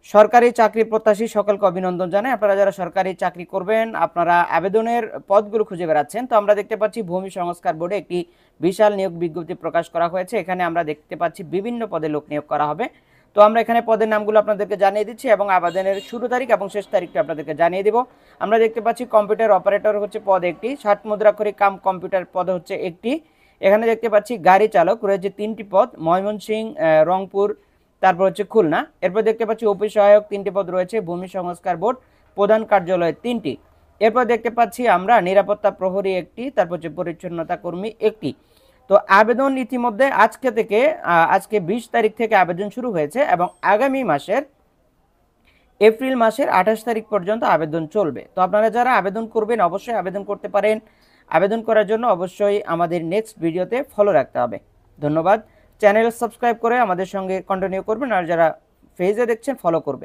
সরকারি চাকরি প্রত্যাশী সকলকে অভিনন্দন জানাই। আপনারা যারা সরকারি চাকরি করবেন, আপনারা আবেদনের পদগুলো খুঁজে বেড়াচ্ছেন। তো আমরা দেখতে পাচ্ছি ভূমি সংস্কার বোর্ডে একটি বিশাল নিয়োগ বিজ্ঞপ্তি প্রকাশ করা হয়েছে। এখানে আমরা দেখতে পাচ্ছি বিভিন্ন পদে লোক নিয়োগ করা হবে। তো আমরা এখানে পদের নামগুলো আপনাদেরকে জানিয়ে দিচ্ছি এবং আবেদনের শুরু তারিখ এবং শেষ তারিখটা আপনাদেরকে জানিয়ে দিব। আমরা দেখতে পাচ্ছি কম্পিউটার অপারেটর হচ্ছে পদ একটি, 60 মুদ্রাক্ষরিক কাম কম্পিউটার পদ হচ্ছে একটি। এখানে দেখতে পাচ্ছি গাড়ি চালক রয়েছে 3টি পদ, ময়মনসিংহ, রংপুর, তারপর হচ্ছে খুলনা। এরপর দেখতে পাচ্ছি অফিস সহায়ক 3টি পদ রয়েছে, ভূমি সংস্কার বোর্ড প্রধান কার্যালয় 3টি। এরপর দেখতে পাচ্ছি আমরা নিরাপত্তা প্রহরী একটি, তারপর হচ্ছে পরিচ্ছন্নতা কর্মী একটি। তো আবেদন ইতিমধ্যে আজকে 20 তারিখ থেকে আবেদন শুরু হয়েছে এবং আগামী মাসের এপ্রিল মাসের 28 তারিখ পর্যন্ত আবেদন চলবে। তো আপনারা যারা আবেদন করবেন অবশ্যই আবেদন করতে পারেন। আবেদন করার জন্য অবশ্যই আমাদের নেক্সট ভিডিওতে ফলো রাখতে হবে। ধন্যবাদ। চ্যানেল সাবস্ক্রাইব করে আমাদের সঙ্গে কন্টিনিউ করবেন, আর যারা পেজে দেখছেন ফলো করবেন।